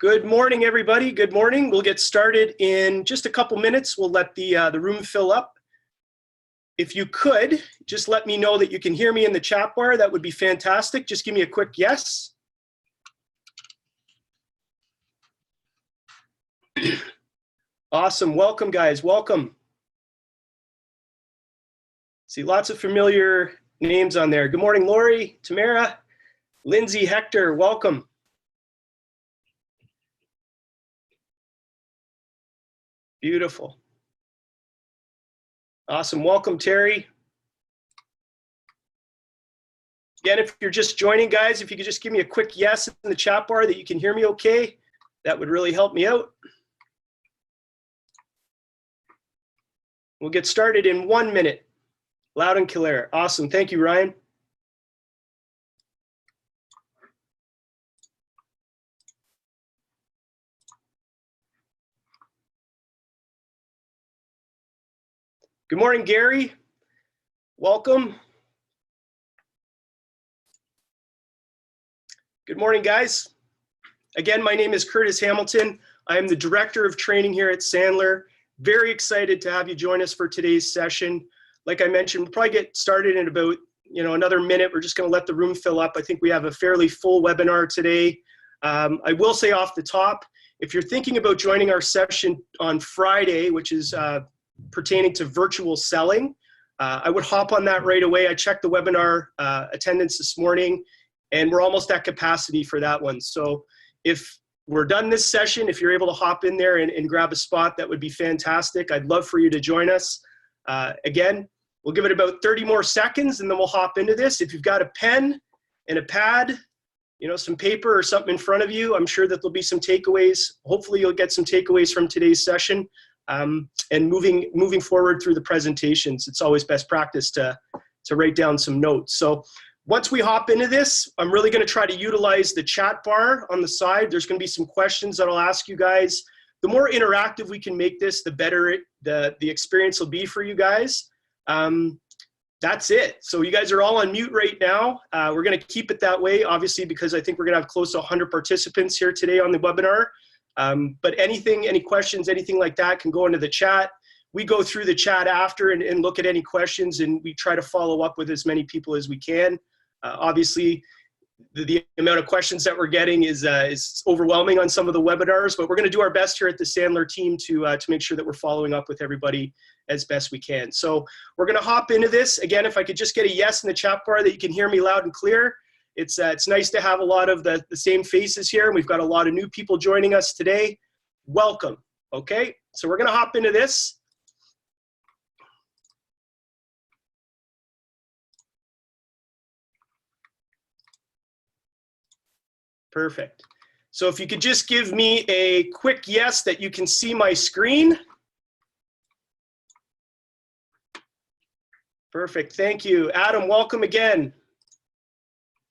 Good morning, everybody. Good morning. We'll get started in just a couple minutes. We'll let the room fill up. If you could, just let me know that you can hear me in the chat bar. That would be fantastic. Just give me a quick yes. Awesome. Welcome, guys. Welcome. See lots of familiar names on there. Good morning, Lori, Tamara, Lindsay, Hector. Welcome. Beautiful. Awesome. Welcome, Terry. Again, if you're just joining, guys, if you could just give me a quick yes in the chat bar that you can hear me okay, that would really help me out. We'll get started in 1 minute. Loud and clear. Awesome. Thank you, Ryan. Good morning, Gary. Welcome. Good morning, guys. Again, my name is Curtis Hamilton. I am the Director of Training here at Sandler. Very excited to have you join us for today's session. Like I mentioned, we'll probably get started in about another minute. We're just going to let the room fill up. I think we have a fairly full webinar today. I will say off the top, if you're thinking about joining our session on Friday, which is pertaining to virtual selling, I would hop on that right away. I checked the webinar attendance this morning, and we're almost at capacity for that one. So if we're done this session, if you're able to hop in there and grab a spot, that would be fantastic. I'd love for you to join us. Again, we'll give it about 30 more seconds, and then we'll hop into this. If you've got a pen and a pad, some paper or something in front of you, I'm sure that there'll be some takeaways. Hopefully you'll get some takeaways from today's session. And moving forward through the presentations, it's always best practice to write down some notes. So once we hop into this, I'm really going to try to utilize the chat bar on the side. There's going to be some questions that I'll ask you guys. The more interactive we can make this, the better the experience will be for you guys. That's it. So you guys are all on mute right now. We're going to keep it that way, obviously, because I think we're going to have close to 100 participants here today on the webinar. But any questions, anything like that can go into the chat. We go through the chat after and look at any questions, and we try to follow up with as many people as we can. Obviously, the amount of questions that we're getting is overwhelming on some of the webinars, but we're going to do our best here at the Sandler team to make sure that we're following up with everybody as best we can. So we're going to hop into this. Again, if I could just get a yes in the chat bar that you can hear me loud and clear. It's nice to have a lot of the same faces here, and we've got a lot of new people joining us today. Welcome. Okay, so we're going to hop into this. Perfect. So if you could just give me a quick yes that you can see my screen. Perfect. Thank you. Adam, welcome again.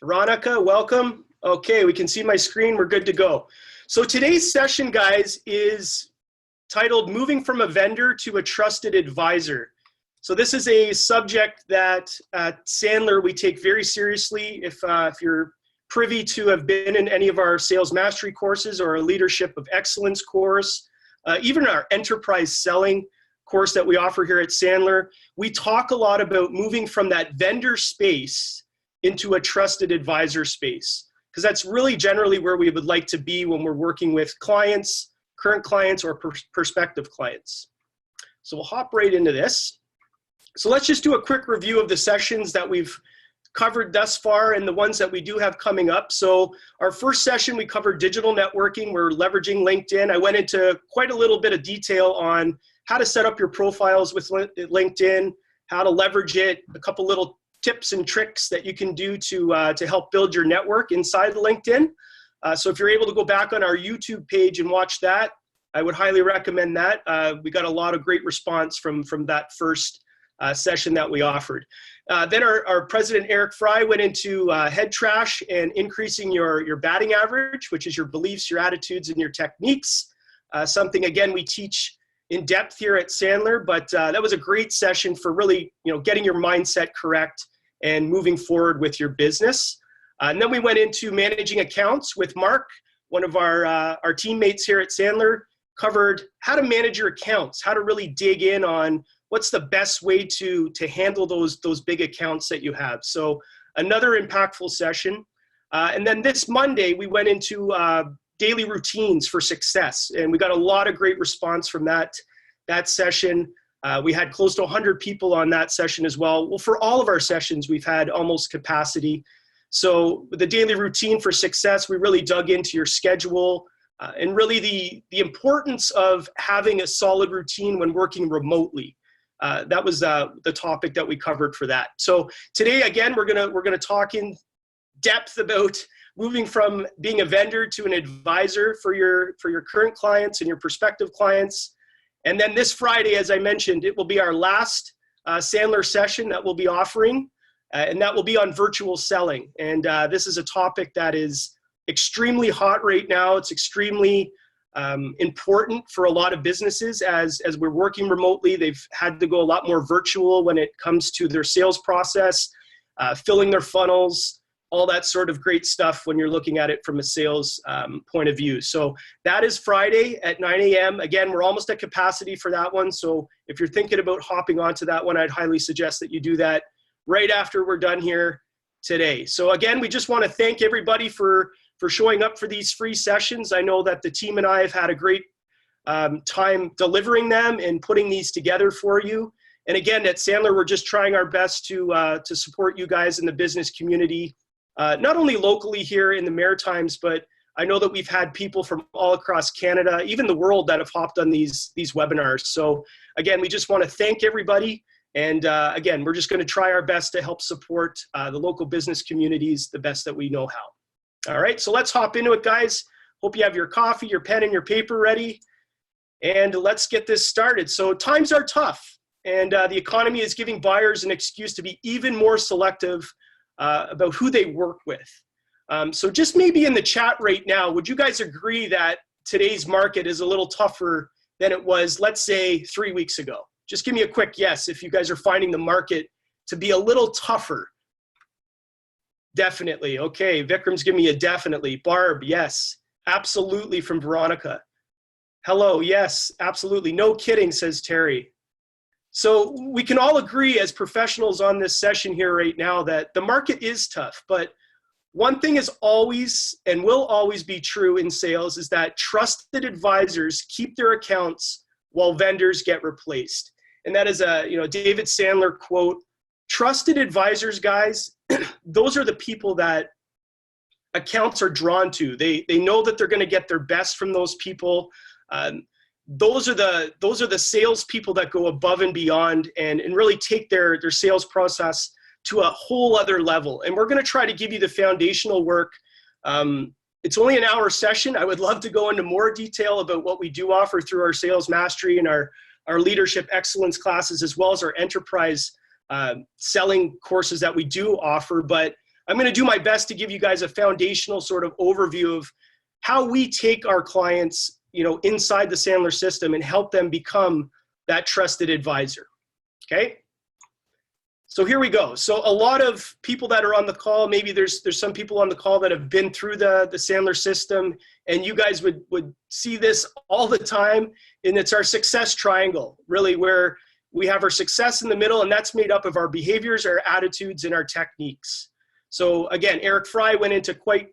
Veronica, welcome. Okay, we can see my screen. We're good to go. So today's session, guys, is titled Moving from a Vendor to a Trusted Advisor. So this is a subject that at Sandler we take very seriously. If you're privy to have been in any of our sales mastery courses or a leadership of excellence course, even our enterprise selling course that we offer here at Sandler, we talk a lot about moving from that vendor space into a trusted advisor space, because that's really generally where we would like to be when we're working with clients, current clients, or prospective clients. So we'll hop right into this. So let's just do a quick review of the sessions that we've covered thus far and the ones that we do have coming up. So our first session, we covered digital networking. We're leveraging LinkedIn. I went into quite a little bit of detail on how to set up your profiles with LinkedIn, how to leverage it, a couple little tips and tricks that you can do to help build your network inside LinkedIn. So if you're able to go back on our YouTube page and watch that, I would highly recommend that. We got a lot of great response from that first session that we offered. Then our president, Eric Fry, went into head trash and increasing your batting average, which is your beliefs, your attitudes, and your techniques. Something, again, we teach in depth here at Sandler, but that was a great session for really getting your mindset correct and moving forward with your business. And then we went into managing accounts with Mark, one of our teammates here at Sandler, covered how to manage your accounts, how to really dig in on what's the best way to handle those big accounts that you have. So another impactful session. And then this Monday, we went into daily routines for success, and we got a lot of great response from that session. We had close to 100 people on that session as well. Well, for all of our sessions, we've had almost capacity. So with the daily routine for success, we really dug into your schedule and really the importance of having a solid routine when working remotely. That was the topic that we covered for that. So today, again, we're gonna talk in depth about moving from being a vendor to an advisor for your current clients and your prospective clients. And then this Friday, as I mentioned, it will be our last Sandler session that we'll be offering, and that will be on virtual selling. And this is a topic that is extremely hot right now. It's extremely important for a lot of businesses as we're working remotely. They've had to go a lot more virtual when it comes to their sales process, filling their funnels, all that sort of great stuff when you're looking at it from a sales point of view. So that is Friday at 9 a.m. Again, we're almost at capacity for that one. So if you're thinking about hopping onto that one, I'd highly suggest that you do that right after we're done here today. So again, we just want to thank everybody for showing up for these free sessions. I know that the team and I have had a great time delivering them and putting these together for you. And again, at Sandler, we're just trying our best to support you guys in the business community. Not only locally here in the Maritimes, but I know that we've had people from all across Canada, even the world, that have hopped on these webinars. So again, we just want to thank everybody. And again, we're just going to try our best to help support the local business communities the best that we know how. All right, so let's hop into it, guys. Hope you have your coffee, your pen, and your paper ready. And let's get this started. So times are tough, and the economy is giving buyers an excuse to be even more selective about who they work with. So just maybe in the chat right now, would you guys agree that today's market is a little tougher than it was, let's say, 3 weeks ago? Just give me a quick yes if you guys are finding the market to be a little tougher. Definitely. Okay, Vikram's giving me a definitely. Barb, yes. Absolutely, from Veronica. Hello, yes, absolutely. No kidding, says Terry. So we can all agree as professionals on this session here right now that the market is tough, but one thing is always and will always be true in sales is that trusted advisors keep their accounts while vendors get replaced. And that is a David Sandler quote. Trusted advisors, guys, those are the people that accounts are drawn to. They know that they're going to get their best from those people. Those are the salespeople that go above and beyond and really take their sales process to a whole other level. And we're going to try to give you the foundational work. It's only an hour session. I would love to go into more detail about what we do offer through our sales mastery and our leadership excellence classes, as well as our enterprise selling courses that we do offer. But I'm going to do my best to give you guys a foundational sort of overview of how we take our clients inside the Sandler system and help them become that trusted advisor. Okay. So here we go. So a lot of people that are on the call, maybe there's some people on the call that have been through the Sandler system, and you guys would see this all the time. And it's our success triangle, really, where we have our success in the middle, and that's made up of our behaviors, our attitudes, and our techniques. So again, Eric Fry went into quite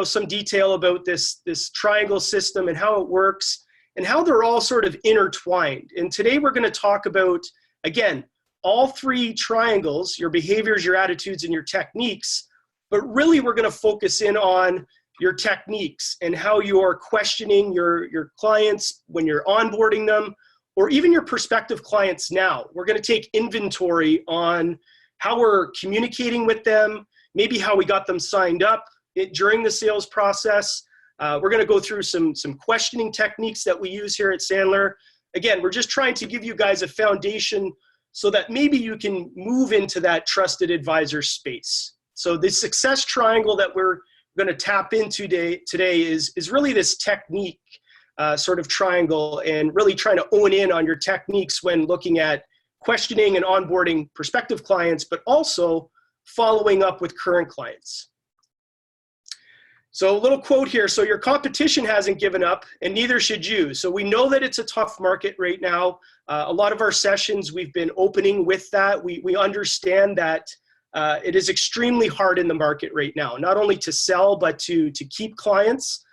some detail about this triangle system and how it works and how they're all sort of intertwined. And today we're going to talk about, again, all three triangles: your behaviors, your attitudes, and your techniques. But really we're going to focus in on your techniques and how you're questioning your clients when you're onboarding them, or even your prospective clients now. We're going to take inventory on how we're communicating with them, maybe how we got them signed up during the sales process. We're going to go through some questioning techniques that we use here at Sandler. Again, we're just trying to give you guys a foundation so that maybe you can move into that trusted advisor space. So the success triangle that we're going to tap into today is really this technique sort of triangle, and really trying to own in on your techniques when looking at questioning and onboarding prospective clients, but also following up with current clients. So a little quote here. So your competition hasn't given up, and neither should you. So we know that it's a tough market right now. A lot of our sessions, we've been opening with that. We understand that it is extremely hard in the market right now, not only to sell, but to keep clients.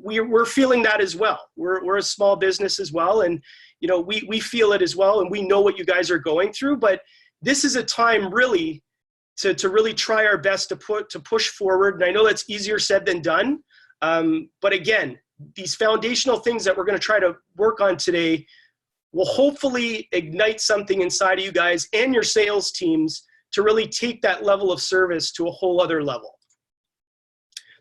We're feeling that as well. We're a small business as well, and we feel it as well, and we know what you guys are going through. But this is a time really to really try our best to push forward. And I know that's easier said than done. But again, these foundational things that we're going to try to work on today will hopefully ignite something inside of you guys and your sales teams to really take that level of service to a whole other level.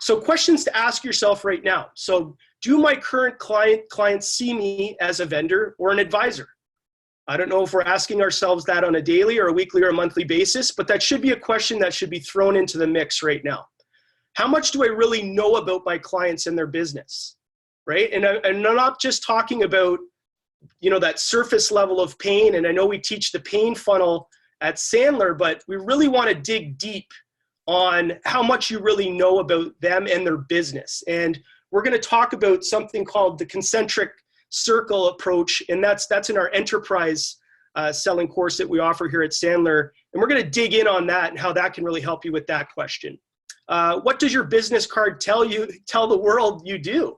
So questions to ask yourself right now. So do my current clients see me as a vendor or an advisor? I don't know if we're asking ourselves that on a daily or a weekly or a monthly basis, but that should be a question that should be thrown into the mix right now. How much do I really know about my clients and their business, right? And I'm not just talking about, that surface level of pain. And I know we teach the pain funnel at Sandler, but we really want to dig deep on how much you really know about them and their business. And we're going to talk about something called the concentric circle approach, and that's in our enterprise selling course that we offer here at Sandler. And we're going to dig in on that and how that can really help you with that question. What does your business card tell the world you do?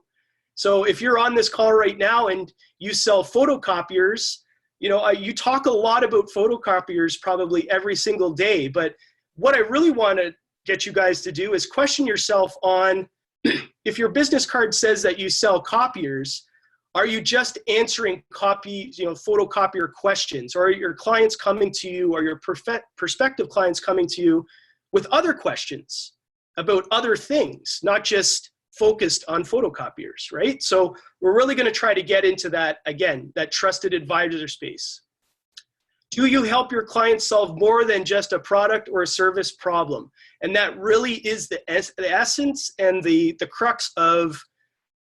So if you're on this call right now and you sell photocopiers, you talk a lot about photocopiers probably every single day. But what I really want to get you guys to do is question yourself on if your business card says that you sell copiers, are you just answering photocopier questions, or are your clients coming to you, or your prospective clients coming to you with other questions about other things, not just focused on photocopiers, right? So we're really going to try to get into that, again, that trusted advisor space. Do you help your clients solve more than just a product or a service problem? And that really is the essence and the crux of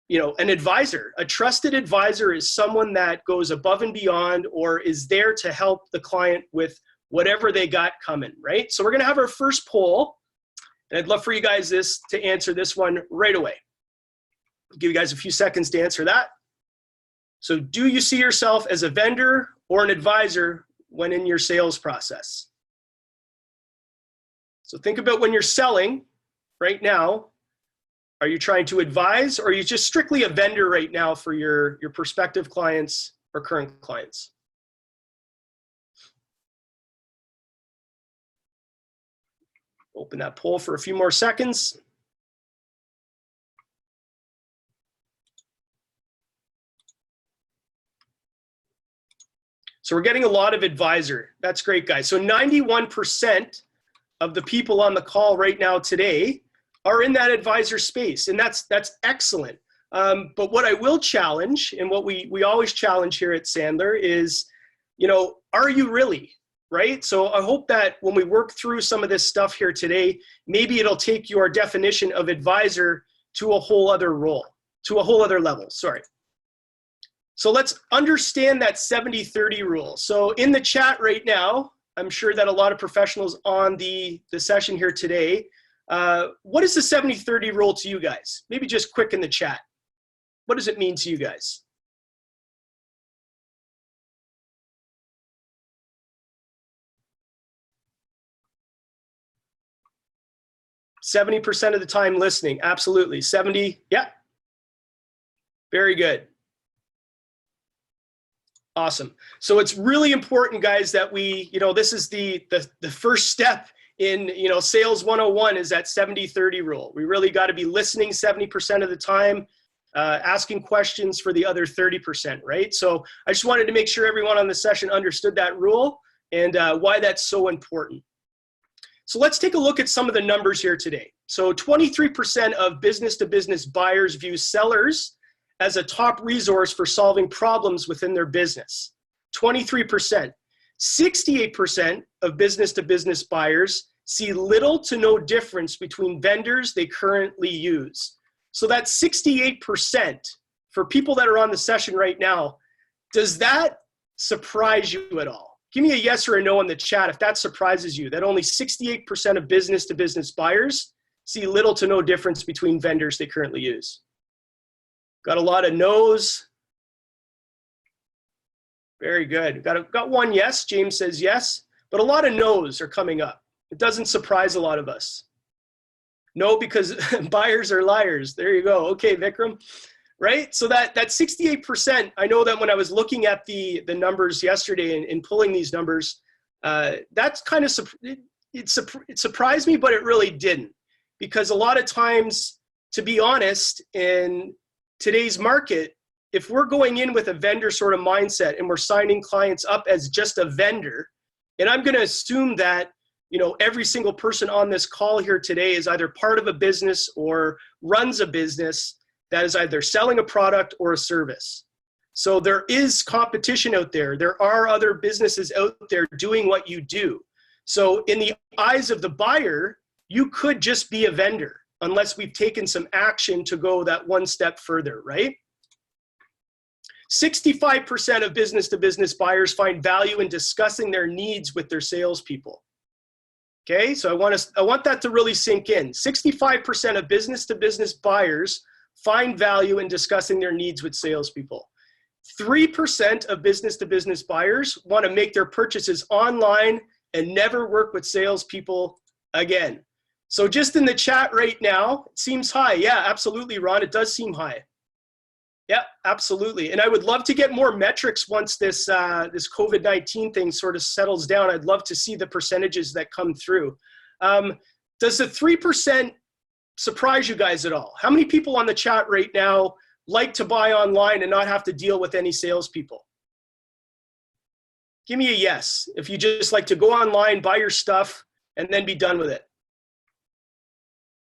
an advisor. A trusted advisor is someone that goes above and beyond or is there to help the client with whatever they got coming, right? So we're going to have our first poll, and I'd love for you guys to answer this one right away. I'll give you guys a few seconds to answer that. So do you see yourself as a vendor or an advisor when in your sales process? So think about when you're selling right now. Are you trying to advise, or are you just strictly a vendor right now for your prospective clients or current clients? Open that poll for a few more seconds. So we're getting a lot of advisor. That's great, guys. So 91% of the people on the call right now today are in that advisor space, and that's excellent. But what I will challenge, and what we always challenge here at Sandler is, are you really, right? So I hope that when we work through some of this stuff here today, maybe it'll take your definition of advisor to a whole other role, to a whole other level, sorry. So let's understand that 70-30 rule. So in the chat right now, I'm sure that a lot of professionals on the session here today, what is the 70-30 rule to you guys? Maybe just quick in the chat. What does it mean to you guys? %70 of the time listening, absolutely. 70, yeah. Very good. Awesome. So it's really important, guys, that we, this is the first step in, sales 101 is that 70-30 rule. We really got to be listening 70% of the time, asking questions for the other 30%, right? So I just wanted to make sure everyone on the session understood that rule and why that's so important. So let's take a look at some of the numbers here today. So 23% of business-to-business buyers view sellers as a top resource for solving problems within their business. 23%. 68% of business-to-business buyers see little to no difference between vendors they currently use. So that's 68% for people that are on the session right now. Does that surprise you at all? Give me a yes or a no in the chat if that surprises you, that only 68% of business-to-business buyers see little to no difference between vendors they currently use. Got a lot of no's. Very good. Got one yes. James says yes, but a lot of no's are coming up. It doesn't surprise a lot of us. No, because buyers are liars. There you go. Okay, Vikram. Right? So that 68%, I know that when I was looking at the numbers yesterday and pulling these numbers, that's kind of, it surprised me, but it really didn't. Because a lot of times, to be honest, in today's market, if we're going in with a vendor sort of mindset and we're signing clients up as just a vendor, and I'm going to assume that, you know, every single person on this call here today is either part of a business or runs a business that is either selling a product or a service. So there is competition out there. There are other businesses out there doing what you do. So in the eyes of the buyer, you could just be a vendor unless we've taken some action to go that one step further, right? 65% of business-to-business buyers find value in discussing their needs with their salespeople. Okay, so I want that to really sink in. 65% of business-to-business buyers find value in discussing their needs with salespeople. 3% of business-to-business buyers want to make their purchases online and never work with salespeople again. So just in the chat right now, it seems high. Yeah, absolutely, Ron. It does seem high. Yeah, absolutely. And I would love to get more metrics once this COVID-19 thing sort of settles down. I'd love to see the percentages that come through. Does the 3% surprise you guys at all? How many people on the chat right now like to buy online and not have to deal with any salespeople? Give me a yes. If you just like to go online, buy your stuff, and then be done with it.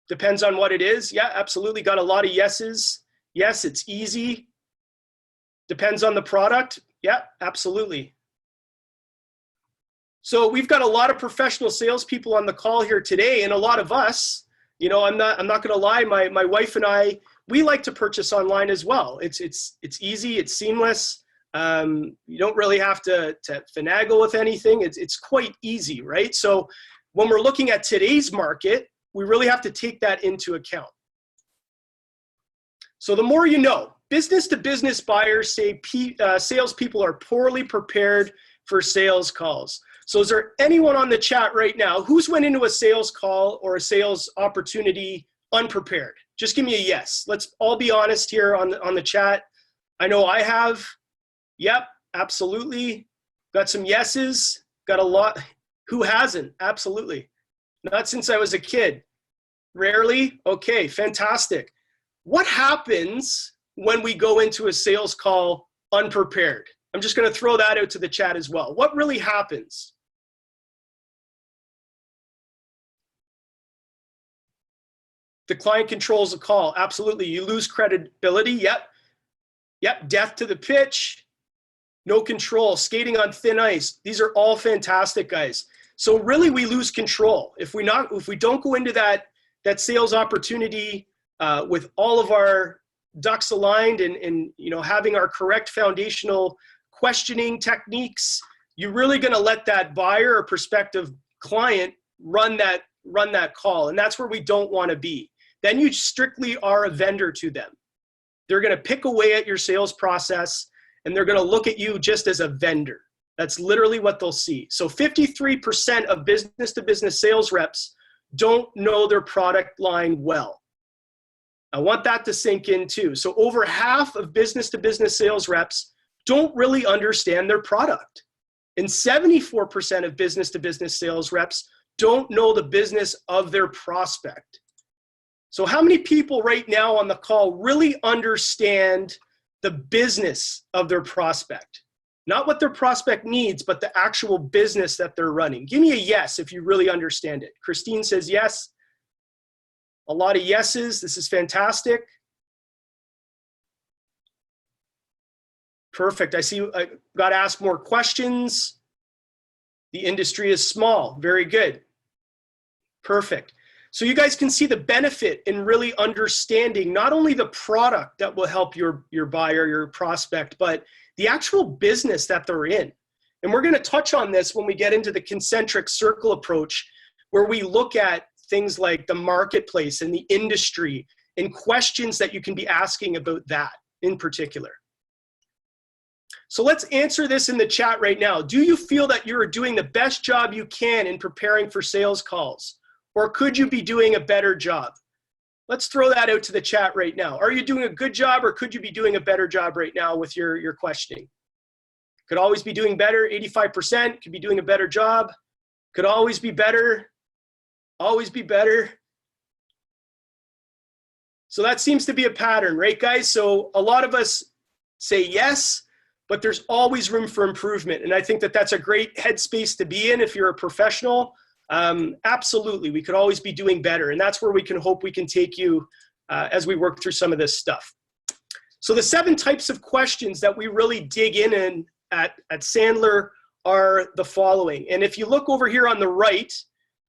Depends on what it is. Yeah, absolutely. Got a lot of yeses. Yes, it's easy. Depends on the product. Yeah, absolutely. So we've got a lot of professional salespeople on the call here today, and a lot of us, you know, I'm not going to lie, my wife and I, we like to purchase online as well. It's easy, it's seamless. You don't really have to finagle with anything. It's quite easy, right? So when we're looking at today's market, we really have to take that into account. So the more you know, business-to-business buyers say salespeople are poorly prepared for sales calls. So is there anyone on the chat right now who's went into a sales call or a sales opportunity unprepared? Just give me a yes. Let's all be honest here on the chat. I know I have. Yep, absolutely. Got some yeses. Got a lot. Who hasn't? Absolutely. Not since I was a kid. Rarely? Okay, fantastic. What happens when we go into a sales call unprepared? I'm just going to throw that out to the chat as well. What really happens? The client controls the call. Absolutely. You lose credibility. Yep. Yep. Death to the pitch. No control. Skating on thin ice. These are all fantastic, guys. So really we lose control. If we don't go into that sales opportunity with all of our ducks aligned and you know, having our correct foundational questioning techniques, you're really going to let that buyer or prospective client run that call. And that's where we don't want to be. Then you strictly are a vendor to them. They're going to pick away at your sales process and they're going to look at you just as a vendor. That's literally what they'll see. So 53% of business-to-business sales reps don't know their product line well. I want that to sink in too. So over half of business-to-business sales reps don't really understand their product. And 74% of business-to-business sales reps don't know the business of their prospect. So how many people right now on the call really understand the business of their prospect? Not what their prospect needs, but the actual business that they're running. Give me a yes if you really understand it. Christine says yes. A lot of yeses. This is fantastic. Perfect. I see I got to ask more questions. The industry is small. Very good. Perfect. So you guys can see the benefit in really understanding not only the product that will help your buyer, your prospect, but the actual business that they're in. And we're going to touch on this when we get into the concentric circle approach, where we look at things like the marketplace and the industry and questions that you can be asking about that in particular. So let's answer this in the chat right now. Do you feel that you are doing the best job you can in preparing for sales calls? Or could you be doing a better job? Let's throw that out to the chat right now. Are you doing a good job, or could you be doing a better job right now with your questioning? Could always be doing better, 85%. Could be doing a better job. Could always be better. Always be better. So that seems to be a pattern, right, guys? So a lot of us say yes, but there's always room for improvement. And I think that that's a great headspace to be in if you're a professional. Absolutely, we could always be doing better. And that's where we can hope we can take you as we work through some of this stuff. So the 7 types of questions that we really dig in at Sandler are the following. And if you look over here on the right,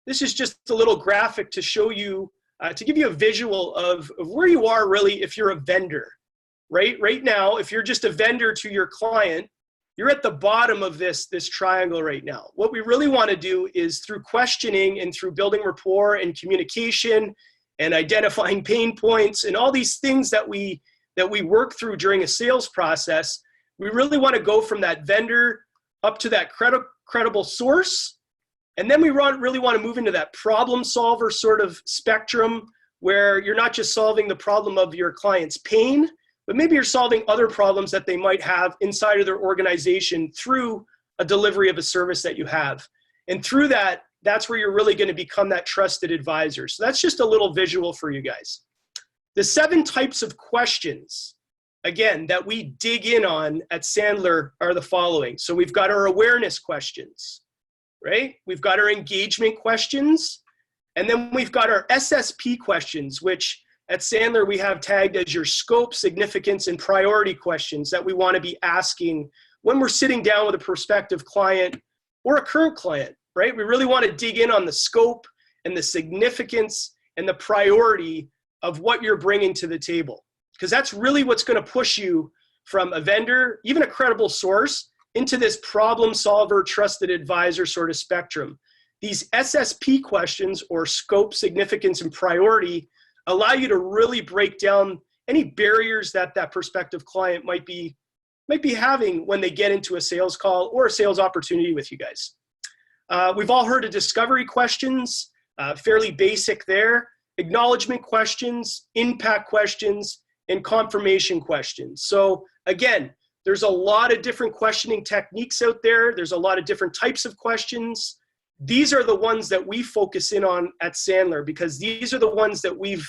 this is just a little graphic to show you, to give you a visual of where you are really if you're a vendor, right? Right now, if you're just a vendor to your client, you're at the bottom of this triangle right now. What we really want to do is through questioning and through building rapport and communication and identifying pain points and all these things that we work through during a sales process, we really want to go from that vendor up to that credible source. And then we really want to move into that problem solver sort of spectrum where you're not just solving the problem of your client's pain, but maybe you're solving other problems that they might have inside of their organization through a delivery of a service that you have. And through that, that's where you're really going to become that trusted advisor. So that's just a little visual for you guys. The 7 types of questions, again, that we dig in on at Sandler are the following. So we've got our awareness questions, right? We've got our engagement questions, and then we've got our SSP questions, which at Sandler we have tagged as your scope, significance, and priority questions that we want to be asking when we're sitting down with a prospective client or a current client, right? We really want to dig in on the scope and the significance and the priority of what you're bringing to the table, because that's really what's going to push you from a vendor, even a credible source, into this problem solver, trusted advisor sort of spectrum. These SSP questions, or scope, significance, and priority, allow you to really break down any barriers that that prospective client might be having when they get into a sales call or a sales opportunity with you guys. We've all heard of discovery questions, fairly basic there. Acknowledgement questions, impact questions, and confirmation questions. So again, there's a lot of different questioning techniques out there. There's a lot of different types of questions. These are the ones that we focus in on at Sandler because these are the ones that we've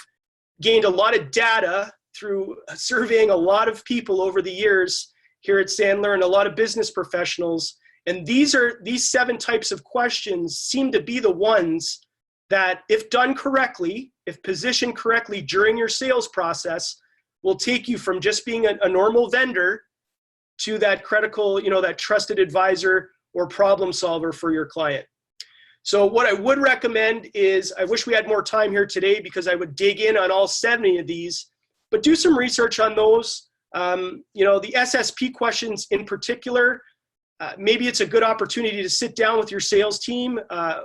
gained a lot of data through surveying a lot of people over the years here at Sandler and a lot of business professionals. And these 7 types of questions seem to be the ones that, if done correctly, if positioned correctly during your sales process, will take you from just being a normal vendor to that critical, that trusted advisor or problem solver for your client. So what I would recommend is, I wish we had more time here today because I would dig in on all 70 of these, but do some research on those. The SSP questions in particular, maybe it's a good opportunity to sit down with your sales team,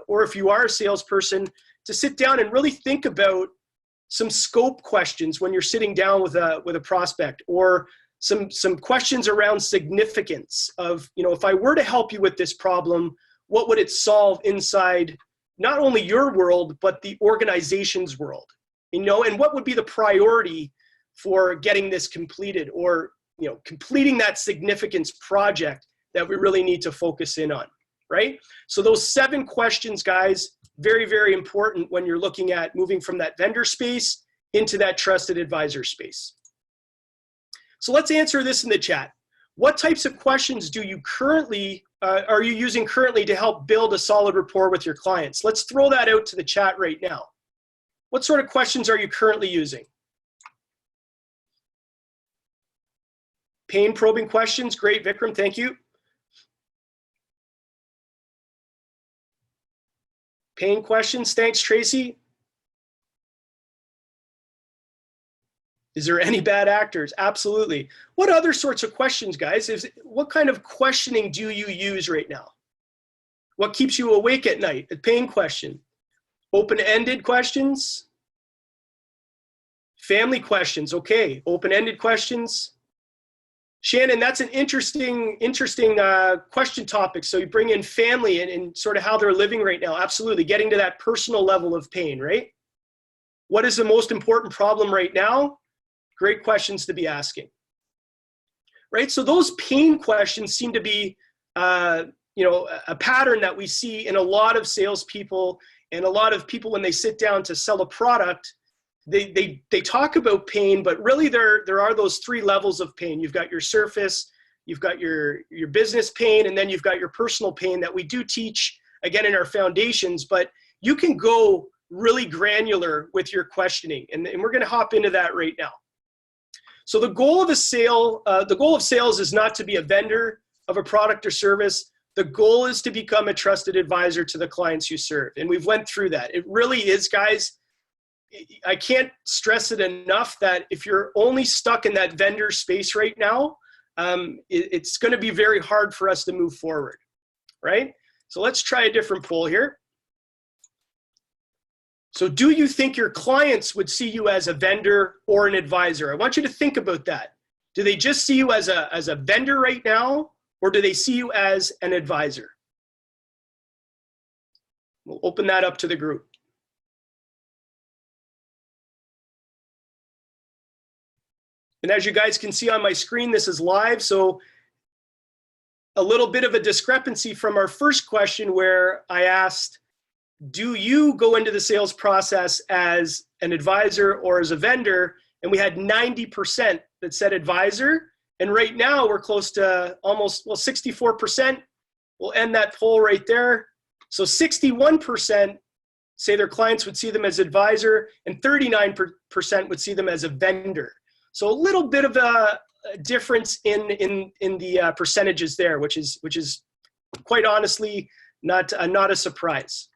or if you are a salesperson, to sit down and really think about some scope questions when you're sitting down with a prospect, or some questions around significance of, if I were to help you with this problem, what would it solve inside not only your world, but the organization's world, and what would be the priority for getting this completed, or, completing that significance project that we really need to focus in on, right? So those 7 questions, guys, very, very important when you're looking at moving from that vendor space into that trusted advisor space. So let's answer this in the chat. What types of questions do you currently, are you using currently to help build a solid rapport with your clients? Let's throw that out to the chat right now. What sort of questions are you currently using? Pain probing questions, great, Vikram, thank you. Pain questions, thanks, Tracy. Is there any bad actors? Absolutely. What other sorts of questions, guys? What kind of questioning do you use right now? What keeps you awake at night? A pain question. Open-ended questions? Family questions, okay. Open-ended questions. Shannon, that's an interesting question topic. So you bring in family and sort of how they're living right now. Absolutely, getting to that personal level of pain, right? What is the most important problem right now? Great questions to be asking, right? So those pain questions seem to be, a pattern that we see in a lot of salespeople and a lot of people when they sit down to sell a product. They talk about pain, but really there are those three levels of pain. You've got your surface, you've got your business pain, and then you've got your personal pain that we do teach again in our foundations. But you can go really granular with your questioning, and we're going to hop into that right now. So the goal of sales is not to be a vendor of a product or service. The goal is to become a trusted advisor to the clients you serve, and we've went through that. It really is, guys. I can't stress it enough that if you're only stuck in that vendor space right now, it's going to be very hard for us to move forward, right? So let's try a different poll here. So do you think your clients would see you as a vendor or an advisor? I want you to think about that. Do they just see you as a vendor right now, or do they see you as an advisor? We'll open that up to the group. And as you guys can see on my screen, this is live. So a little bit of a discrepancy from our first question where I asked, do you go into the sales process as an advisor or as a vendor? And we had 90% that said advisor. And right now we're close to almost, 64%. We'll end that poll right there. So 61% say their clients would see them as advisor, and 39% would see them as a vendor. So a little bit of a difference in the percentages there, which is quite honestly not a surprise.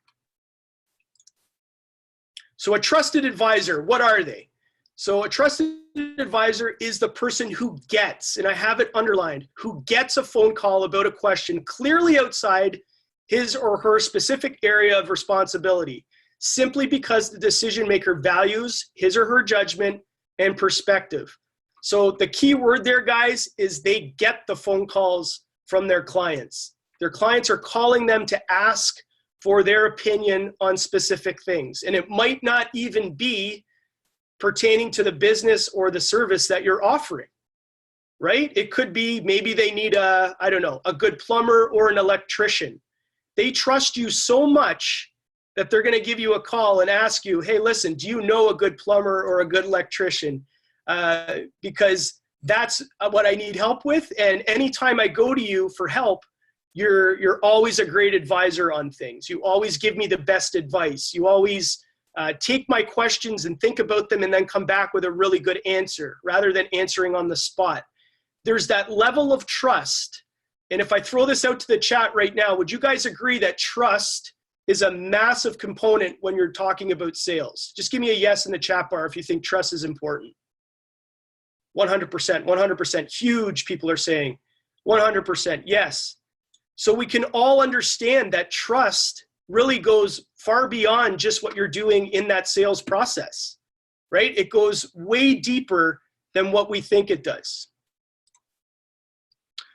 So a trusted advisor, what are they? So a trusted advisor is the person who gets, and I have it underlined, who gets a phone call about a question clearly outside his or her specific area of responsibility, simply because the decision maker values his or her judgment and perspective. So the key word there, guys, is they get the phone calls from their clients. Their clients are calling them to ask for their opinion on specific things. And it might not even be pertaining to the business or the service that you're offering, right? It could be maybe they need a good plumber or an electrician. They trust you so much that they're going to give you a call and ask you, hey, listen, do you know a good plumber or a good electrician? Because that's what I need help with. And anytime I go to you for help, you're always a great advisor on things. You always give me the best advice. You always take my questions and think about them and then come back with a really good answer rather than answering on the spot. There's that level of trust. And if I throw this out to the chat right now, would you guys agree that trust is a massive component when you're talking about sales? Just give me a yes in the chat bar if you think trust is important. 100%, 100%. Huge, people are saying. 100%, yes. So we can all understand that trust really goes far beyond just what you're doing in that sales process, right? It goes way deeper than what we think it does.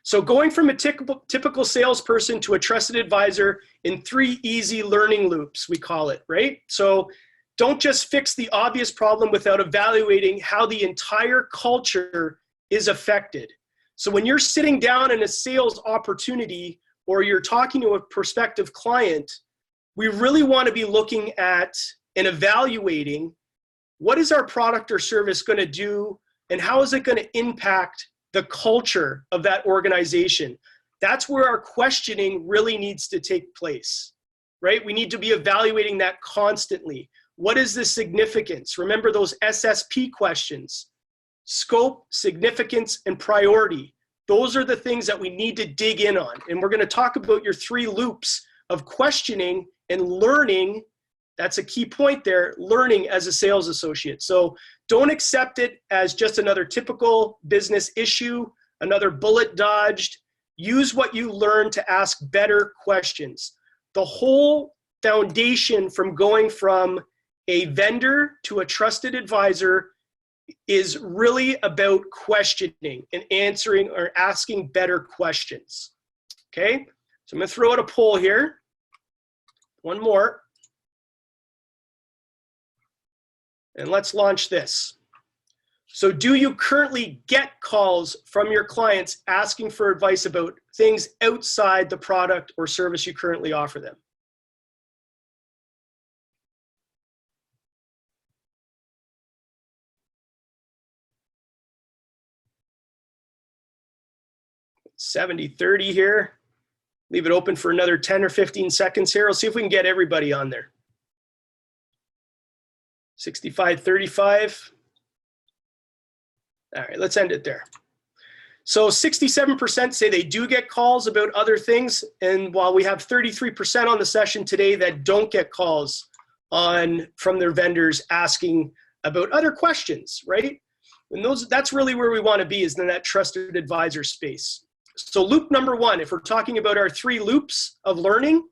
So going from a typical salesperson to a trusted advisor in 3 easy learning loops, we call it, right? So don't just fix the obvious problem without evaluating how the entire culture is affected. So when you're sitting down in a sales opportunity or you're talking to a prospective client, we really want to be looking at and evaluating what is our product or service going to do and how is it going to impact the culture of that organization. That's where our questioning really needs to take place, right? We need to be evaluating that constantly. What is the significance? Remember those SSP questions: scope, significance, and priority. Those are the things that we need to dig in on. And we're going to talk about your 3 loops of questioning and learning. That's a key point there, learning as a sales associate. So don't accept it as just another typical business issue, another bullet dodged. Use what you learn to ask better questions. The whole foundation from going from a vendor to a trusted advisor is really about questioning and answering or asking better questions. Okay, so I'm going to throw out a poll here. One more. And let's launch this. So do you currently get calls from your clients asking for advice about things outside the product or service you currently offer them? (70-30) here. Leave it open for another 10 or 15 seconds here. We'll see if we can get everybody on there. 65-35. All right, let's end it there. So 67% say they do get calls about other things, and while we have 33% on the session today that don't get calls from their vendors asking about other questions, right? And that's really where we want to be, is in that trusted advisor space. So loop number one, if we're talking about our 3 loops of learning,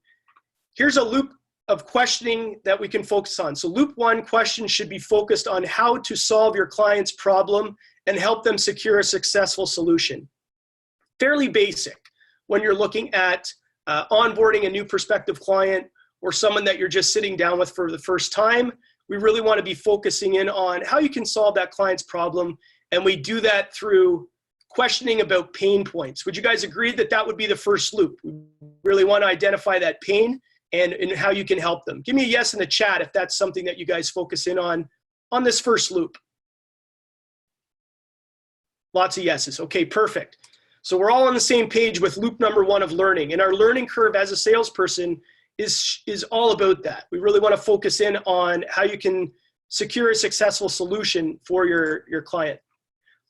here's a loop of questioning that we can focus on. So loop 1, questions should be focused on how to solve your client's problem and help them secure a successful solution. Fairly basic when you're looking at onboarding a new prospective client or someone that you're just sitting down with for the first time. We really want to be focusing in on how you can solve that client's problem, and we do that through questioning about pain points. Would you guys agree that that would be the first loop? We really want to identify that pain and how you can help them. Give me a yes in the chat if that's something that you guys focus in on this first loop. Lots of yeses. Okay, perfect. So we're all on the same page with loop number 1 of learning, and our learning curve as a salesperson is all about that. We really want to focus in on how you can secure a successful solution for your client.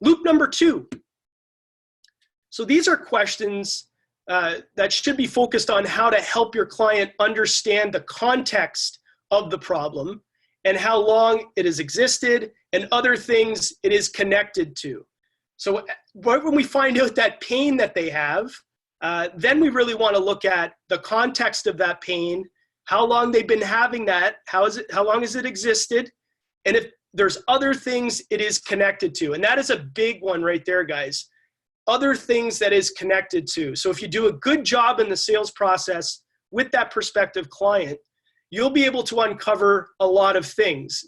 Loop number 2. So these are questions that should be focused on how to help your client understand the context of the problem and how long it has existed and other things it is connected to. So when we find out that pain that they have, then we really want to look at the context of that pain, how long they've been having that, how long has it existed, and if there's other things it is connected to. And that is a big one right there, guys. Other things that is connected to. So if you do a good job in the sales process with that prospective client, you'll be able to uncover a lot of things.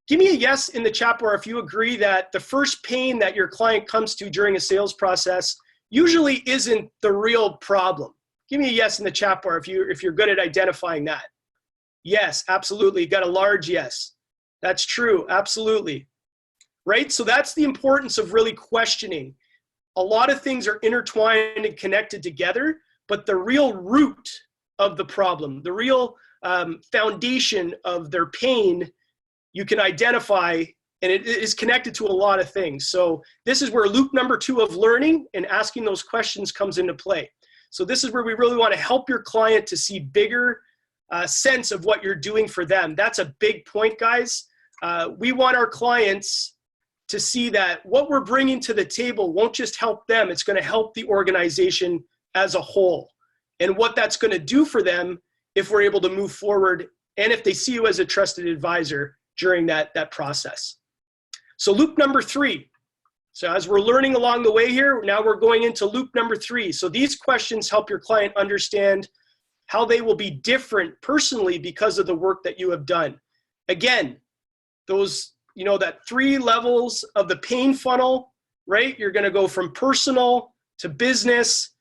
Give me a yes in the chat bar if you agree that the first pain that your client comes to during a sales process usually isn't the real problem. Give me a yes in the chat bar if you're good at identifying that. Yes, absolutely. Got a large yes. That's true, absolutely. Right? So that's the importance of really questioning. A lot of things are intertwined and connected together, but the real root of the problem, the real foundation of their pain, you can identify, and it is connected to a lot of things. So this is where loop number 2 of learning and asking those questions comes into play. So this is where we really want to help your client to see bigger sense of what you're doing for them. That's a big point, guys. We want our clients to see that what we're bringing to the table won't just help them, it's going to help the organization as a whole. And what that's going to do for them if we're able to move forward and if they see you as a trusted advisor during that process. So loop number 3. So as we're learning along the way here, now we're going into loop number 3. So these questions help your client understand how they will be different personally because of the work that you have done. Again, those, that 3 levels of the pain funnel, right? You're going to go from personal to business.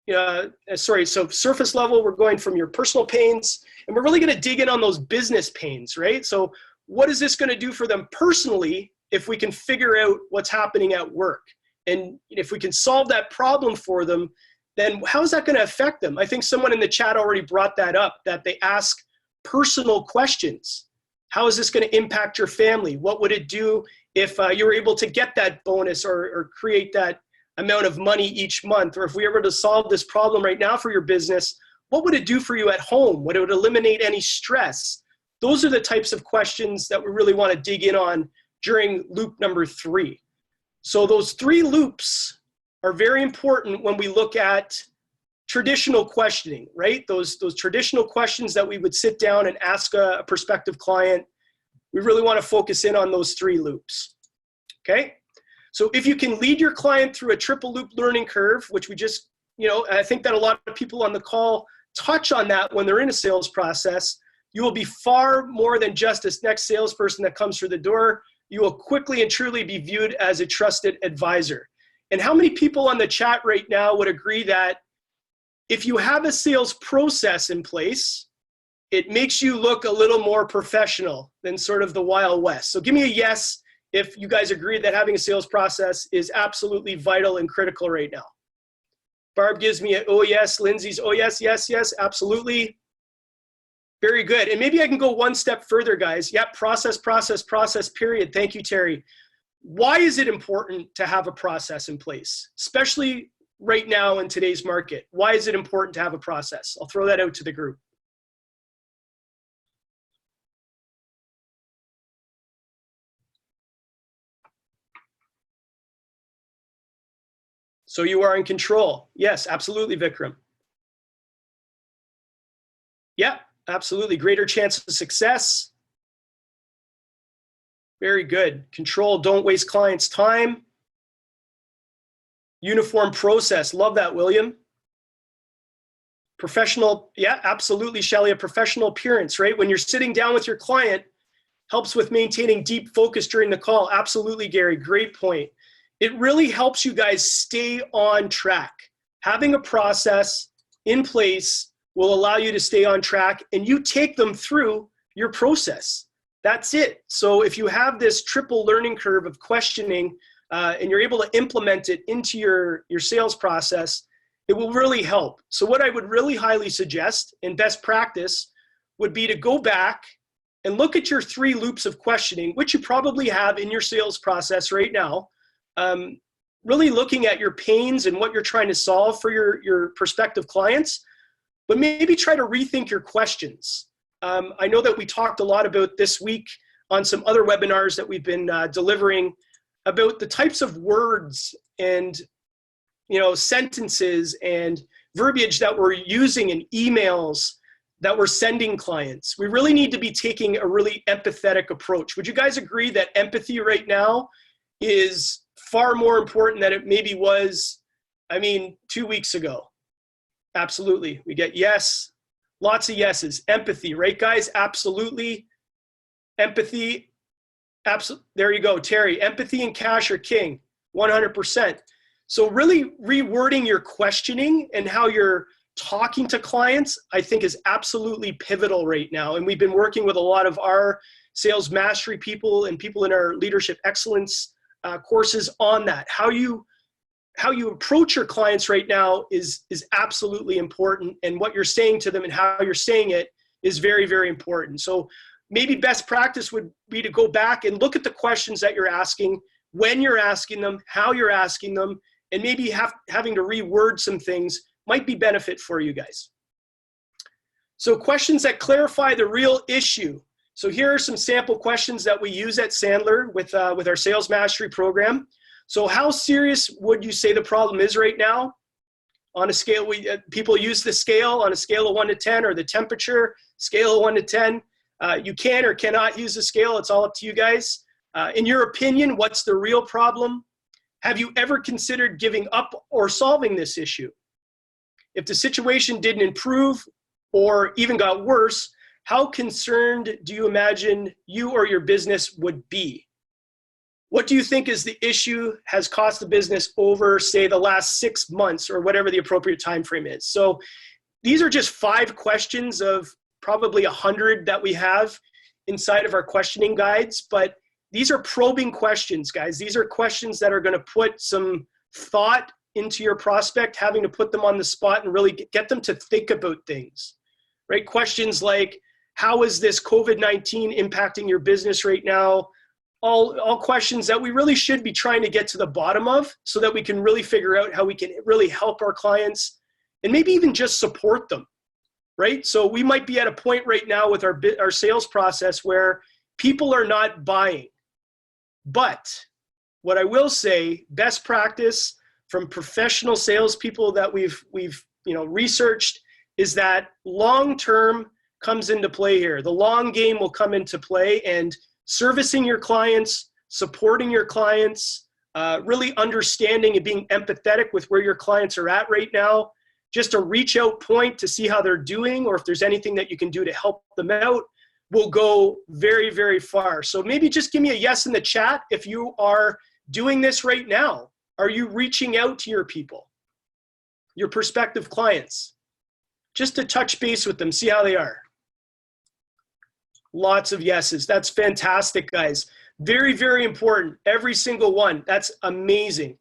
So surface level, we're going from your personal pains, and we're really going to dig in on those business pains, right? So what is this going to do for them personally if we can figure out what's happening at work? And if we can solve that problem for them, then how is that going to affect them? I think someone in the chat already brought that up, that they ask personal questions. How is this going to impact your family? What would it do if you were able to get that bonus or create that amount of money each month? Or if we were to solve this problem right now for your business, what would it do for you at home? Would it eliminate any stress? Those are the types of questions that we really want to dig in on during loop number 3. So those 3 loops are very important when we look at traditional questioning, right? Those traditional questions that we would sit down and ask a prospective client. We really want to focus in on those 3 loops, okay? So if you can lead your client through a triple loop learning curve, which we just, I think that a lot of people on the call touch on that when they're in a sales process, you will be far more than just this next salesperson that comes through the door. You will quickly and truly be viewed as a trusted advisor. And how many people on the chat right now would agree that if you have a sales process in place, it makes you look a little more professional than sort of the Wild West? So give me a yes if you guys agree that having a sales process is absolutely vital and critical right now. Barb gives me an oh yes. Lindsay's oh yes, yes, yes, absolutely. Very good. And maybe I can go one step further, guys. Yep, process, period. Thank you, Terry. Why is it important to have a process in place, especially right now in today's market? Why is it important to have a process? I'll throw that out to the group. So you are in control. Yes, absolutely, Vikram. Yeah, absolutely. Greater chance of success. Very good. Control, don't waste clients' time. Uniform process. Love that, William. Professional, yeah, absolutely, Shelly. A professional appearance, right? When you're sitting down with your client, helps with maintaining deep focus during the call. Absolutely, Gary. Great point. It really helps you guys stay on track. Having a process in place will allow you to stay on track, and you take them through your process. That's it. So if you have this triple learning curve of questioning and you're able to implement it into your sales process, it will really help. So what I would really highly suggest in best practice would be to go back and look at your 3 loops of questioning, which you probably have in your sales process right now. Really looking at your pains and what you're trying to solve for your prospective clients, but maybe try to rethink your questions. I know that we talked a lot about this week on some other webinars that we've been delivering about the types of words and sentences and verbiage that we're using in emails that we're sending clients. We really need to be taking a really empathetic approach. Would you guys agree that empathy right now is far more important than it maybe was, 2 weeks ago? Absolutely. We get yes, lots of yeses. Empathy, right, guys? Absolutely. Empathy. There you go, Terry. Empathy and cash are king, 100%. So really rewording your questioning and how you're talking to clients, I think, is absolutely pivotal right now. And we've been working with a lot of our sales mastery people and people in our leadership excellence courses on that. How you approach your clients right now is absolutely important, and what you're saying to them and how you're saying it is very, very important. So maybe best practice would be to go back and look at the questions that you're asking, when you're asking them, how you're asking them, and maybe having to reword some things might be benefit for you guys. So questions that clarify the real issue. So here are some sample questions that we use at Sandler with our Sales Mastery program. So how serious would you say the problem is right now? On a scale, people use the scale on a scale of 1 to 10, or the temperature scale of 1 to 10. You can or cannot use the scale. It's all up to you guys. In your opinion, what's the real problem? Have you ever considered giving up or solving this issue? If the situation didn't improve or even got worse, how concerned do you imagine you or your business would be? What do you think is the issue has cost the business over, say, the last 6 months, or whatever the appropriate time frame is? So these are just 5 questions of probably 100 that we have inside of our questioning guides, but these are probing questions, guys. These are questions that are going to put some thought into your prospect, having to put them on the spot and really get them to think about things, right? Questions like, how is this COVID-19 impacting your business right now? All questions that we really should be trying to get to the bottom of, so that we can really figure out how we can really help our clients and maybe even just support them, right? So we might be at a point right now with our sales process where people are not buying. But what I will say, best practice from professional salespeople that we've researched is that long-term comes into play here. The long game will come into play, and servicing your clients, supporting your clients, really understanding and being empathetic with where your clients are at right now, just a reach out point to see how they're doing, or if there's anything that you can do to help them out, will go very, very far. So maybe just give me a yes in the chat if you are doing this right now. Are you reaching out to your people, your prospective clients, just to touch base with them, see how they are? Lots of yeses. That's fantastic, guys. Very, very important. Every single one. That's amazing.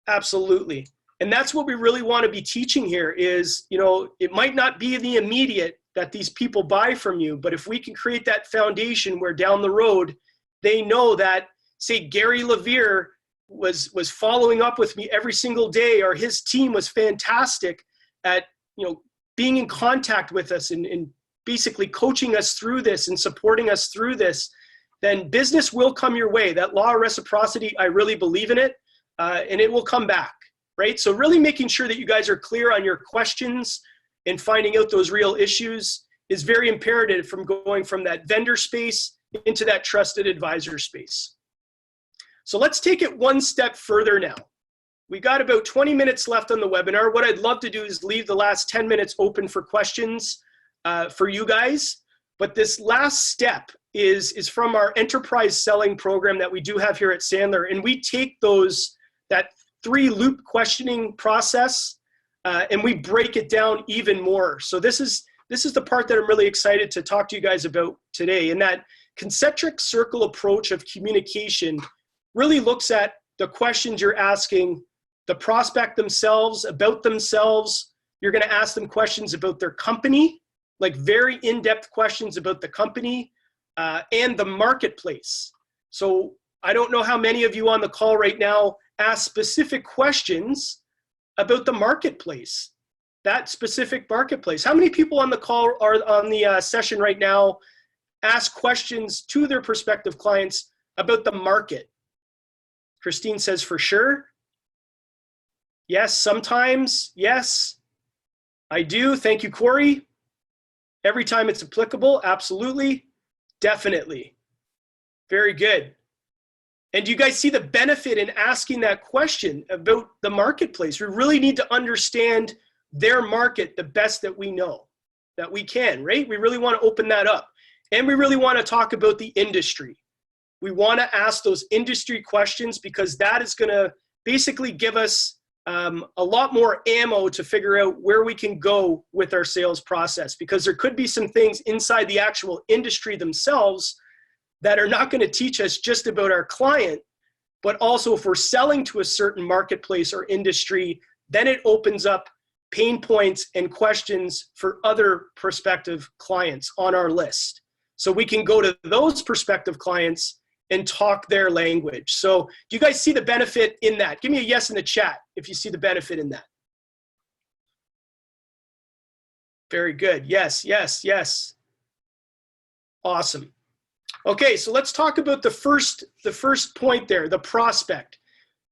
Absolutely. And that's what we really want to be teaching here is, it might not be the immediate that these people buy from you, but if we can create that foundation where down the road, they know that, say, Gary Levere was following up with me every single day, or his team was fantastic at, being in contact with us and basically coaching us through this and supporting us through this, then business will come your way. That law of reciprocity, I really believe in it, and it will come back, right? So really making sure that you guys are clear on your questions and finding out those real issues is very imperative from going from that vendor space into that trusted advisor space. So let's take it one step further now. We got about 20 minutes left on the webinar. What I'd love to do is leave the last 10 minutes open for questions for you guys. But this last step is from our enterprise selling program that we do have here at Sandler. And we take that 3-loop questioning process and we break it down even more. So this is the part that I'm really excited to talk to you guys about today. And that concentric circle approach of communication really looks at the questions you're asking the prospect themselves, about themselves. You're going to ask them questions about their company, like very in-depth questions about the company and the marketplace. So I don't know how many of you on the call right now ask specific questions about the marketplace, that specific marketplace. How many people on the call are on the session right now ask questions to their prospective clients about the market? Christine says for sure. Yes, sometimes. Yes, I do. Thank you, Corey. Every time it's applicable, absolutely, definitely. Very good. And do you guys see the benefit in asking that question about the marketplace? We really need to understand their market the best that we know, that we can, right? We really want to open that up. And we really want to talk about the industry. We want to ask those industry questions because that is going to basically give us a lot more ammo to figure out where we can go with our sales process, because there could be some things inside the actual industry themselves that are not going to teach us just about our client, but also if we're selling to a certain marketplace or industry, then it opens up pain points and questions for other prospective clients on our list. So we can go to those prospective clients and talk their language. So do you guys see the benefit in that? Give me a yes in the chat if you see the benefit in that. Very good. Yes, yes, yes. Awesome. Okay, so let's talk about the first point there, the prospect.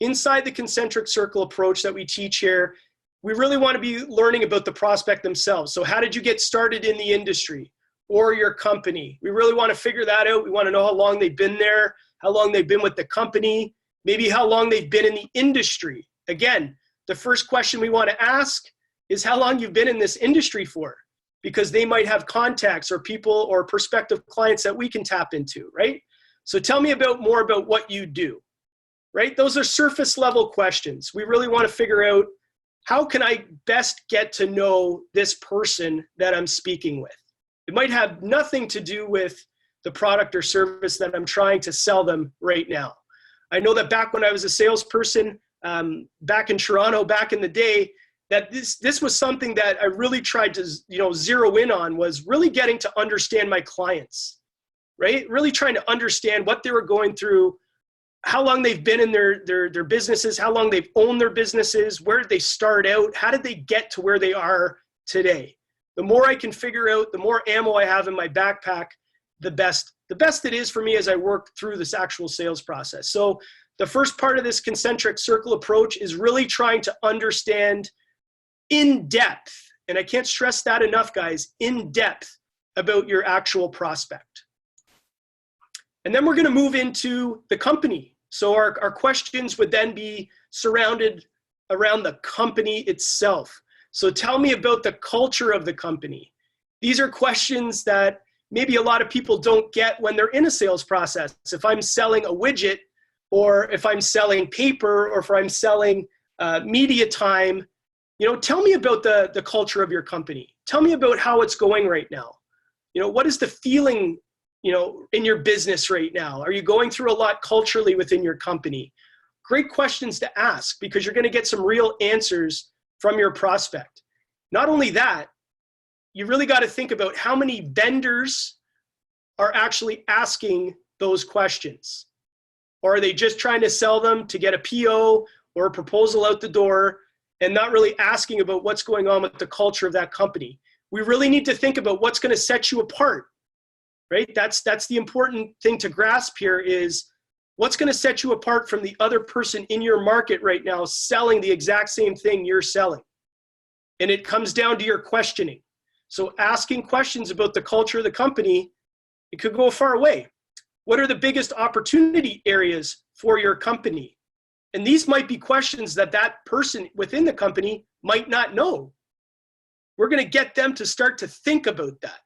Inside the concentric circle approach that we teach here, we really want to be learning about the prospect themselves. So how did you get started in the industry or your company? We really want to figure that out. We want to know how long they've been there, how long they've been with the company, maybe how long they've been in the industry. Again, the first question we want to ask is how long you've been in this industry for, because they might have contacts or people or prospective clients that we can tap into, right? So tell me more about what you do, right? Those are surface level questions. We really want to figure out, how can I best get to know this person that I'm speaking with? It might have nothing to do with the product or service that I'm trying to sell them right now. I know that back when I was a salesperson, back in Toronto, back in the day, that this was something that I really tried to zero in on, was really getting to understand my clients, right? Really trying to understand what they were going through, how long they've been in their businesses, how long they've owned their businesses, where did they start out, how did they get to where they are today? The more I can figure out, the more ammo I have in my backpack, the best it is for me as I work through this actual sales process. So the first part of this concentric circle approach is really trying to understand in depth, and I can't stress that enough, guys, in depth about your actual prospect. And then we're going to move into the company. So our questions would then be surrounded around the company itself. So tell me about the culture of the company. These are questions that maybe a lot of people don't get when they're in a sales process. If I'm selling a widget, or if I'm selling paper, or if I'm selling media time, tell me about the culture of your company. Tell me about how it's going right now. What is the feeling, in your business right now? Are you going through a lot culturally within your company? Great questions to ask, because you're going to get some real answers from your prospect. Not only that, you really got to think about how many vendors are actually asking those questions. Or are they just trying to sell them to get a PO or a proposal out the door and not really asking about what's going on with the culture of that company? We really need to think about what's going to set you apart, right? That's the important thing to grasp here, is what's going to set you apart from the other person in your market right now selling the exact same thing you're selling. And it comes down to your questioning. So asking questions about the culture of the company, it could go a far way. What are the biggest opportunity areas for your company? And these might be questions that that person within the company might not know. We're going to get them to start to think about that,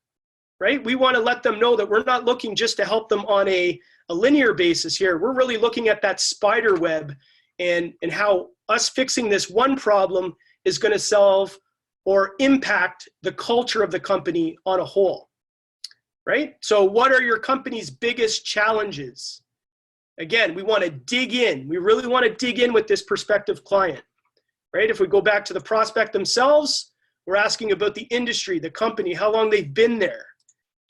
right? We want to let them know that we're not looking just to help them on a linear basis here. We're really looking at that spider web and how us fixing this one problem is going to solve or impact the culture of the company on a whole, right? So what are your company's biggest challenges? Again, we want to dig in. We really want to dig in with this prospective client, right? If we go back to the prospect themselves, we're asking about the industry, the company, how long they've been there.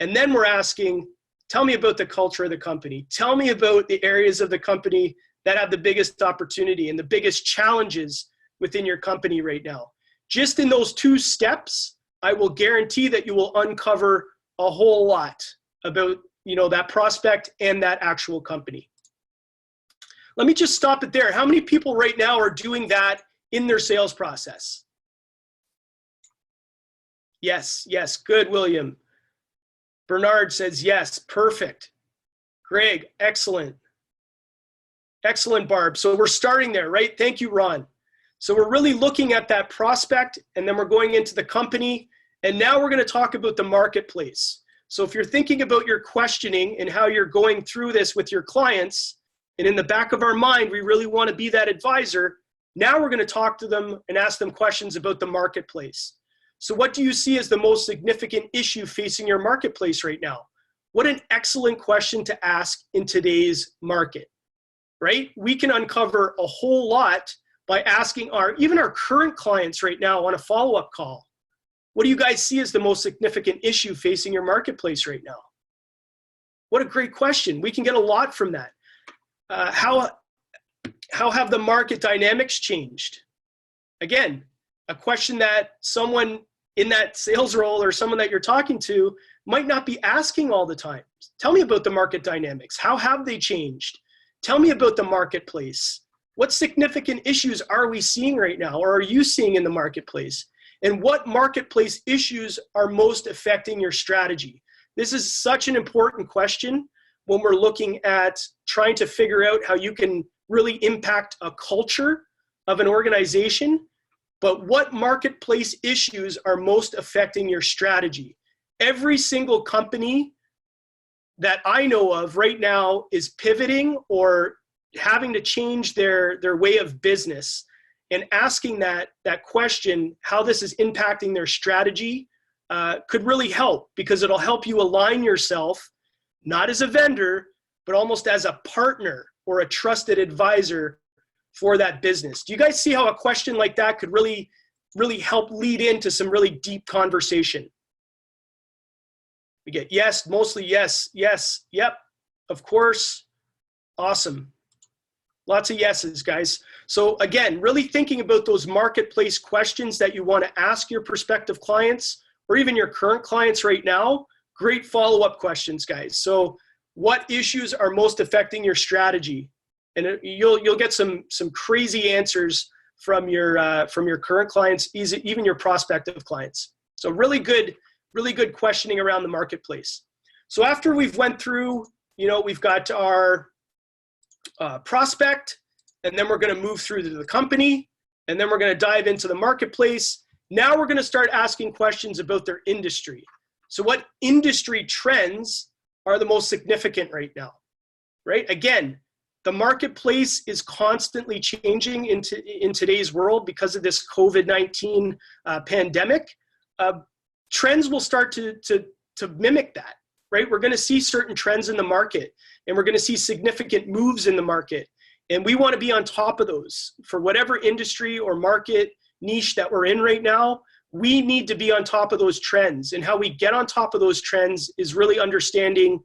And then we're asking, tell me about the culture of the company. Tell me about the areas of the company that have the biggest opportunity and the biggest challenges within your company right now. Just in those two steps, I will guarantee that you will uncover a whole lot about, that prospect and that actual company. Let me just stop it there. How many people right now are doing that in their sales process? Yes, good, William. Bernard says yes, perfect. Greg, excellent. Excellent, Barb. So we're starting there, right? Thank you, Ron. So we're really looking at that prospect, and then we're going into the company, and now we're going to talk about the marketplace. So if you're thinking about your questioning and how you're going through this with your clients, and in the back of our mind, we really want to be that advisor, now we're going to talk to them and ask them questions about the marketplace. So what do you see as the most significant issue facing your marketplace right now? What an excellent question to ask in today's market, right? We can uncover a whole lot by asking even our current clients right now on a follow-up call. What do you guys see as the most significant issue facing your marketplace right now? What a great question. We can get a lot from that. How have the market dynamics changed? Again, a question that someone in that sales role or someone that you're talking to might not be asking all the time. Tell me about the market dynamics. How have they changed? Tell me about the marketplace. What significant issues are we seeing right now, or are you seeing in the marketplace? And what marketplace issues are most affecting your strategy? This is such an important question when we're looking at trying to figure out how you can really impact a culture of an organization. But what marketplace issues are most affecting your strategy? Every single company that I know of right now is pivoting or having to change their way of business, and asking that question, how this is impacting their strategy, could really help, because it'll help you align yourself, not as a vendor, but almost as a partner or a trusted advisor for that business. Do you guys see how a question like that could really, really help lead into some really deep conversation? We get yes, mostly yes, yep, of course, awesome. Lots of yeses, guys. So again, really thinking about those marketplace questions that you want to ask your prospective clients or even your current clients right now. Great follow-up questions, guys. So what issues are most affecting your strategy? And you'll get some crazy answers from your current clients, even your prospective clients. So really good questioning around the marketplace. So after we've went through, we've got our prospect, and then we're going to move through to the company, and then we're going to dive into the marketplace. Now we're going to start asking questions about their industry. So what industry trends are the most significant right now, right? Again, the marketplace is constantly changing in today's world because of this COVID-19 pandemic. Trends will start to mimic that, right? We're going to see certain trends in the market, and we're going to see significant moves in the market. And we want to be on top of those. For whatever industry or market niche that we're in right now, we need to be on top of those trends. And how we get on top of those trends is really understanding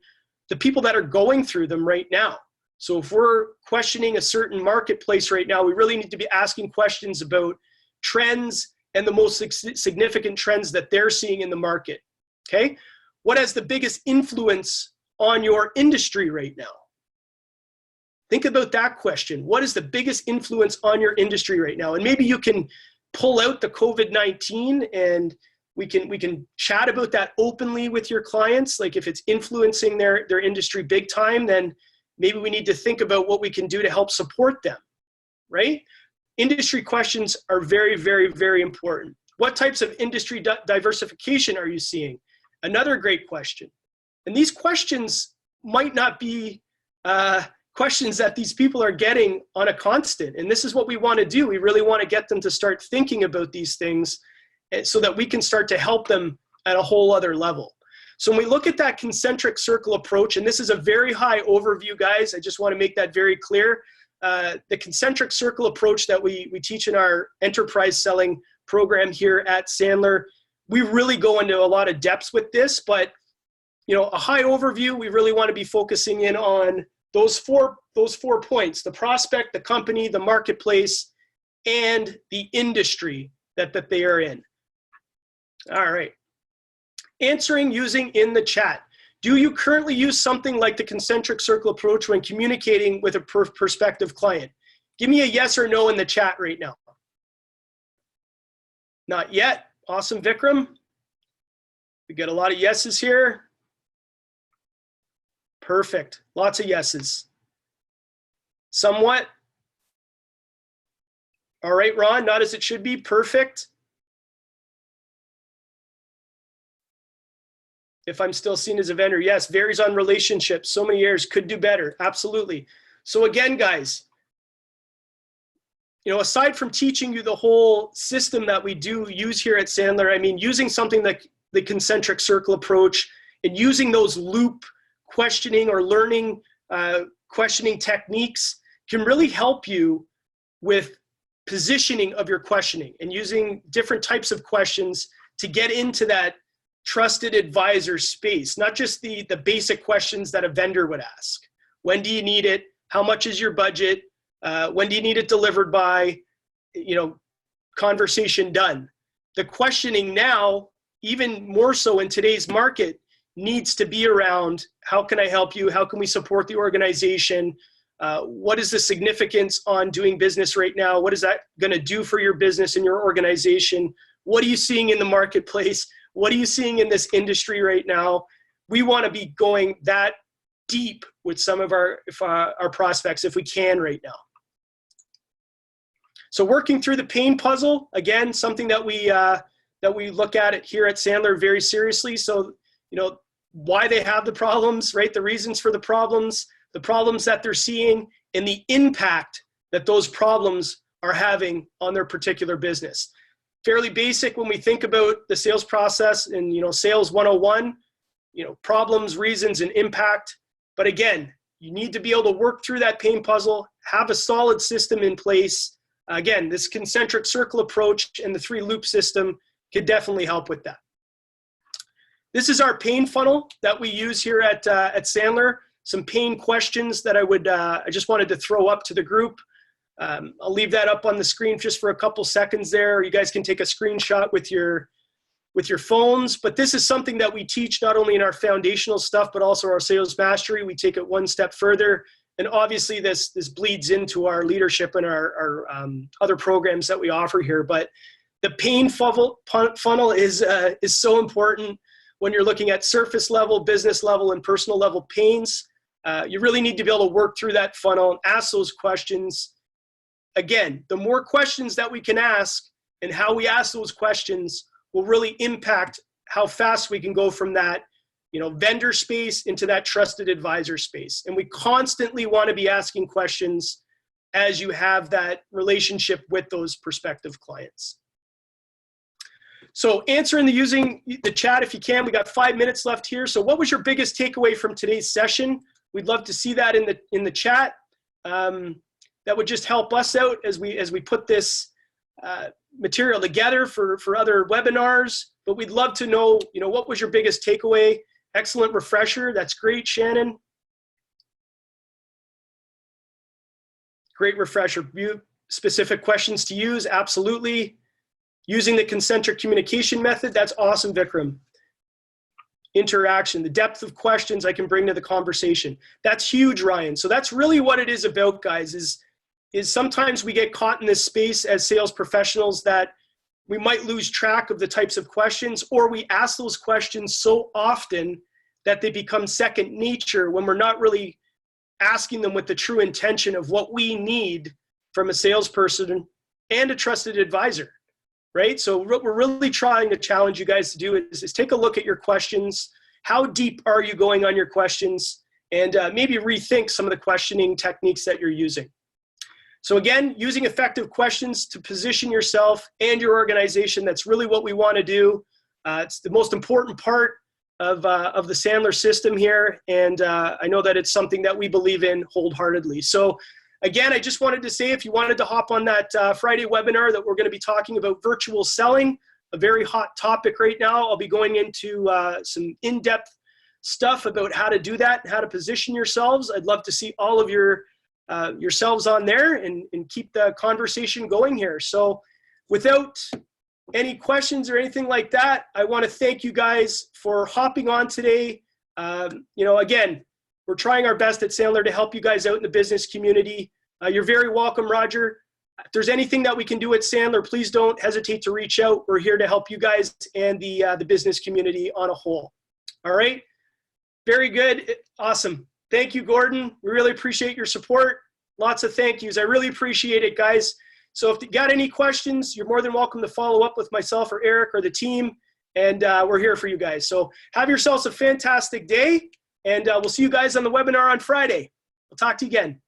the people that are going through them right now. So if we're questioning a certain marketplace right now, we really need to be asking questions about trends and the most significant trends that they're seeing in the market, okay? What has the biggest influence on your industry right now? Think about that question. What is the biggest influence on your industry right now? And maybe you can pull out the COVID-19 and we can chat about that openly with your clients. Like if it's influencing their industry big time, then maybe we need to think about what we can do to help support them, right? Industry questions are very, very, very important. What types of industry diversification are you seeing? Another great question. And these questions might not be questions that these people are getting on a constant. And this is what we want to do. We really want to get them to start thinking about these things so that we can start to help them at a whole other level. So when we look at that concentric circle approach, and this is a very high overview, guys, I just want to make that very clear. The concentric circle approach that we teach in our enterprise selling program here at Sandler, we really go into a lot of depths with this, but a high overview, we really want to be focusing in on those four points: the prospect, the company, the marketplace, and the industry that they are in. All right. Answering using in the chat. Do you currently use something like the concentric circle approach when communicating with a prospective client? Give me a yes or no in the chat right now. Not yet. Awesome, Vikram. We got a lot of yeses here. Perfect. Lots of yeses. Somewhat. All right, Ron, not as it should be. Perfect. If I'm still seen as a vendor, yes, varies on relationships. So many years, could do better. Absolutely. So again, guys, aside from teaching you the whole system that we do use here at Sandler, I mean, using something like the concentric circle approach and using those loop questioning or learning questioning techniques can really help you with positioning of your questioning and using different types of questions to get into that trusted advisor space, not just the basic questions that a vendor would ask. When do you need it? How much is your budget? When do you need it delivered by? Conversation done. The questioning now, even more so in today's market, needs to be around, how can I help you? How can we support the organization? What is the significance on doing business right now? What is that going to do for your business and your organization? What are you seeing in the marketplace? What are you seeing in this industry right now? We want to be going that deep with some of our prospects if we can right now. So working through the pain puzzle, again, something that we look at it here at Sandler very seriously. So, why they have the problems, right? The reasons for the problems that they're seeing, and the impact that those problems are having on their particular business. Fairly basic when we think about the sales process and, sales 101, problems, reasons, and impact. But again, you need to be able to work through that pain puzzle, have a solid system in place. Again, this concentric circle approach and the 3-loop system could definitely help with that. This is our pain funnel that we use here at Sandler. Some pain questions that I just wanted to throw up to the group. I'll leave that up on the screen just for a couple seconds there. You guys can take a screenshot with your phones. But this is something that we teach not only in our foundational stuff, but also our sales mastery. We take it one step further And obviously this bleeds into our leadership and our other programs that we offer here. But the pain funnel is so important when you're looking at surface level, business level, and personal level pains. You really need to be able to work through that funnel and ask those questions. Again, the more questions that we can ask and how we ask those questions will really impact how fast we can go from that, vendor space into that trusted advisor space. And we constantly want to be asking questions as you have that relationship with those prospective clients. So using the chat if you can. We got 5 minutes left here. So what was your biggest takeaway from today's session? We'd love to see that in the chat. That would just help us out as we put this material together for other webinars. But we'd love to know, what was your biggest takeaway? Excellent refresher. That's great, Shannon. Great refresher. Specific questions to use, absolutely. Using the concentric communication method, that's awesome, Vikram. Interaction, the depth of questions I can bring to the conversation. That's huge, Ryan. So that's really what it is about, guys, is sometimes we get caught in this space as sales professionals that we might lose track of the types of questions, or we ask those questions so often that they become second nature when we're not really asking them with the true intention of what we need from a salesperson and a trusted advisor, right? So what we're really trying to challenge you guys to do is take a look at your questions. How deep are you going on your questions? And maybe rethink some of the questioning techniques that you're using. So again, using effective questions to position yourself and your organization, that's really what we want to do. It's the most important part of the Sandler system here, and I know that it's something that we believe in wholeheartedly. So again, I just wanted to say, if you wanted to hop on that Friday webinar that we're going to be talking about virtual selling, a very hot topic right now. I'll be going into some in-depth stuff about how to do that, how to position yourselves. I'd love to see all of yourselves on there and keep the conversation going here. So without any questions or anything like that, I want to thank you guys for hopping on today. Again, we're trying our best at Sandler to help you guys out in the business community. You're very welcome, Roger. If there's anything that we can do at Sandler, please don't hesitate to reach out. We're here to help you guys and the business community on a whole. All right? Very good. Awesome. Thank you, Gordon. We really appreciate your support. Lots of thank yous. I really appreciate it, guys. So if you got any questions, you're more than welcome to follow up with myself or Eric or the team, and we're here for you guys. So have yourselves a fantastic day, and we'll see you guys on the webinar on Friday. We'll talk to you again.